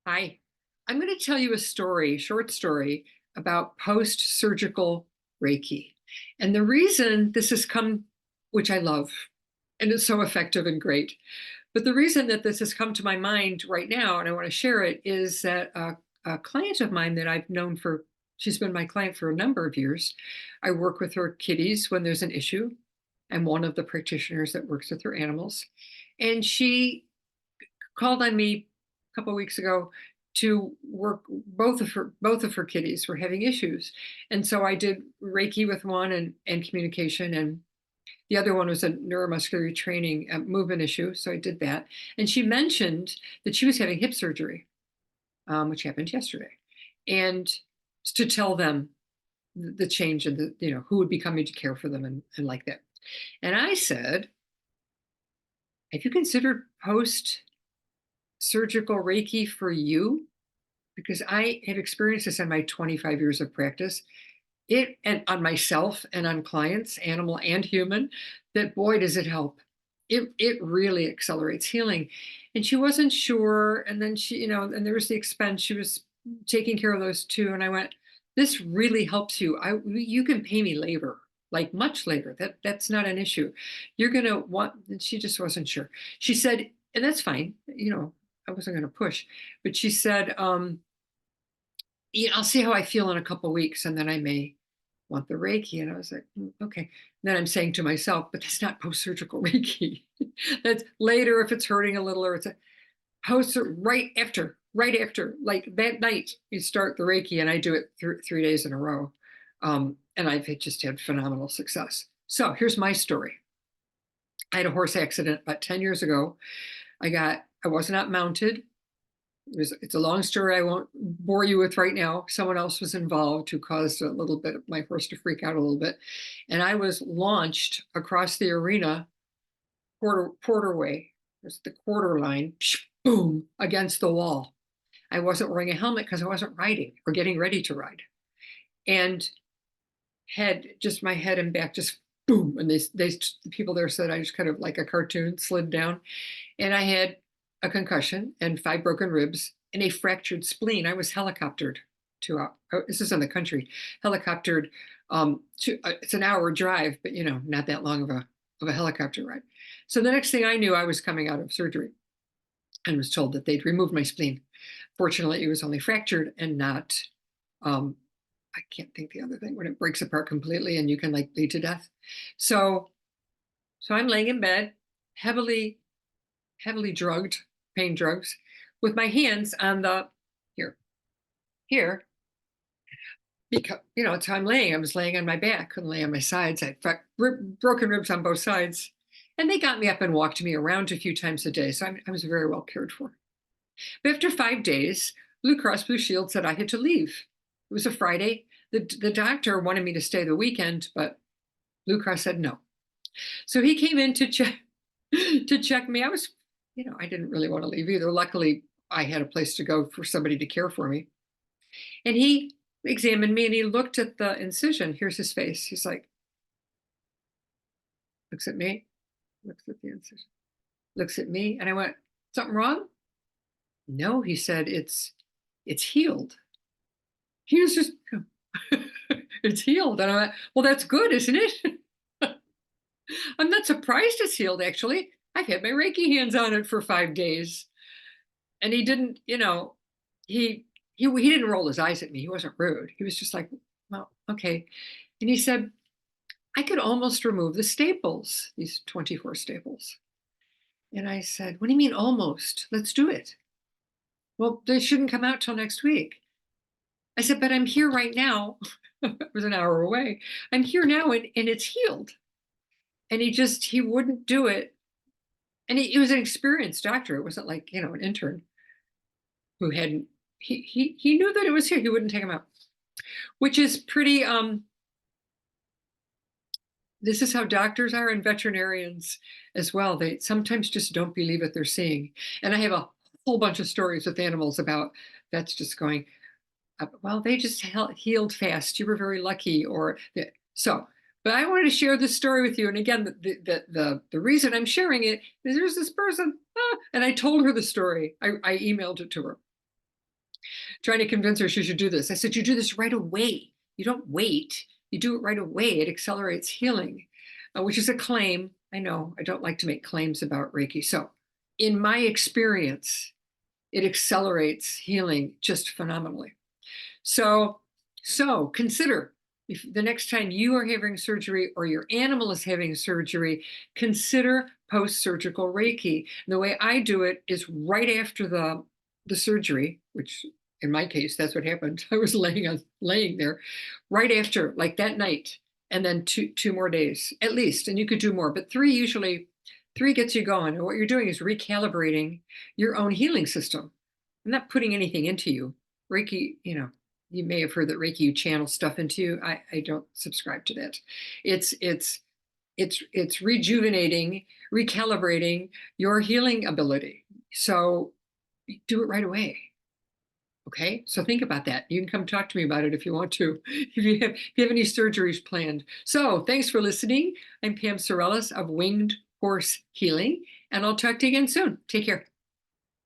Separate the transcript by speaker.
Speaker 1: Hi, I'm going to tell you a story, short story about post-surgical Reiki. And the reason this has come, which I love, and it's so effective and great, but the reason that this has come to my mind right now, and I want to share it, is that a client of mine that I've known for, she's been my client for a number of years. I work with her kitties when there's an issue. I'm one of the practitioners that works with her animals. And she called on me a couple of weeks ago to work. Both of her kitties were having issues, and so I did Reiki with one and communication, and the other one was a neuromuscular retraining movement issue. So I did that, and she mentioned that she was having hip surgery, which happened yesterday, and to tell them the change and who would be coming to care for them and like that. And I said, have you considered post surgical Reiki for you? Because I have experienced this in my 25 years of practice, it and on myself and on clients, animal and human, that boy, does it help. It really accelerates healing. And she wasn't sure. And then and there was the expense. She was taking care of those too. And I went, this really helps you. You can pay me later, like much later. That's not an issue. You're gonna want, and she just wasn't sure. She said, and that's fine, I wasn't gonna push, but she said, yeah, I'll see how I feel in a couple of weeks, and then I may want the Reiki. And I was like, okay. And then I'm saying to myself, but that's not post-surgical Reiki. That's later if it's hurting a little, or it's a post right after, like that night, you start the Reiki, and I do it 3 days in a row. And I've just had phenomenal success. So here's my story. I had a horse accident about 10 years ago. I was not mounted. It's a long story I won't bore you with right now. Someone else was involved who caused a little bit of my horse to freak out a little bit. And I was launched across the arena, quarterway. There's the quarter line, boom, against the wall. I wasn't wearing a helmet because I wasn't riding or getting ready to ride. And my head and back just boom. And the people there said I just kind of like a cartoon slid down. And I had a concussion and 5 broken ribs and a fractured spleen. I was helicoptered this is in the country, helicoptered it's an hour drive, but not that long of a helicopter ride. So the next thing I knew, I was coming out of surgery and was told that they'd removed my spleen. Fortunately, it was only fractured and not, I can't think the other thing, when it breaks apart completely and you can like bleed to death. So I'm laying in bed, heavily drugged, pain drugs, with my hands on the here, because it's how I'm laying. I was laying on my back, couldn't lay on my sides. I had broken ribs on both sides, and they got me up and walked me around a few times a day. So I was very well cared for. But after 5 days, Blue Cross Blue Shield said I had to leave. It was a Friday. The doctor wanted me to stay the weekend, but Blue Cross said no. So he came in to check me. I didn't really want to leave either. Luckily, I had a place to go for somebody to care for me. And he examined me and he looked at the incision. Here's his face. He's like, looks at me, looks at the incision, looks at me. And I went, something wrong? No, he said, it's healed. He was just, it's healed. And I went, well, that's good, isn't it? I'm not surprised it's healed, actually. I've had my Reiki hands on it for 5 days. And he didn't, he didn't roll his eyes at me. He wasn't rude. He was just like, well, okay. And he said, I could almost remove the staples, these 24 staples. And I said, what do you mean almost? Let's do it. Well, they shouldn't come out till next week. I said, but I'm here right now. It was an hour away. I'm here now and it's healed. And he wouldn't do it. And he was an experienced doctor. It wasn't like, an intern who hadn't, he knew that it was here. He wouldn't take him out, which is pretty, this is how doctors are and veterinarians as well. They sometimes just don't believe what they're seeing. And I have a whole bunch of stories with animals about vets just going, well, they just healed fast. You were very lucky. But I wanted to share this story with you. And again, the reason I'm sharing it is there's this person, and I told her the story. I emailed it to her. trying to convince her she should do this. I said, you do this right away. You don't wait. You do it right away. It accelerates healing, which is a claim. I know I don't like to make claims about Reiki. So, in my experience, it accelerates healing just phenomenally. So, consider if the next time you are having surgery or your animal is having surgery, consider post-surgical Reiki. And the way I do it is right after the surgery, which in my case, that's what happened. I was laying there right after, like that night, and then two more days at least. And you could do more, but three gets you going. And what you're doing is recalibrating your own healing system. I'm not putting anything into you. Reiki, you may have heard that Reiki you channel stuff into you. I don't subscribe to that. It's rejuvenating, recalibrating your healing ability. So do it right away. Okay, so think about that. You can come talk to me about it if you want to, if you have any surgeries planned. So thanks for listening. I'm Pam Sorellis of Winged Horse Healing, and I'll talk to you again soon. Take care.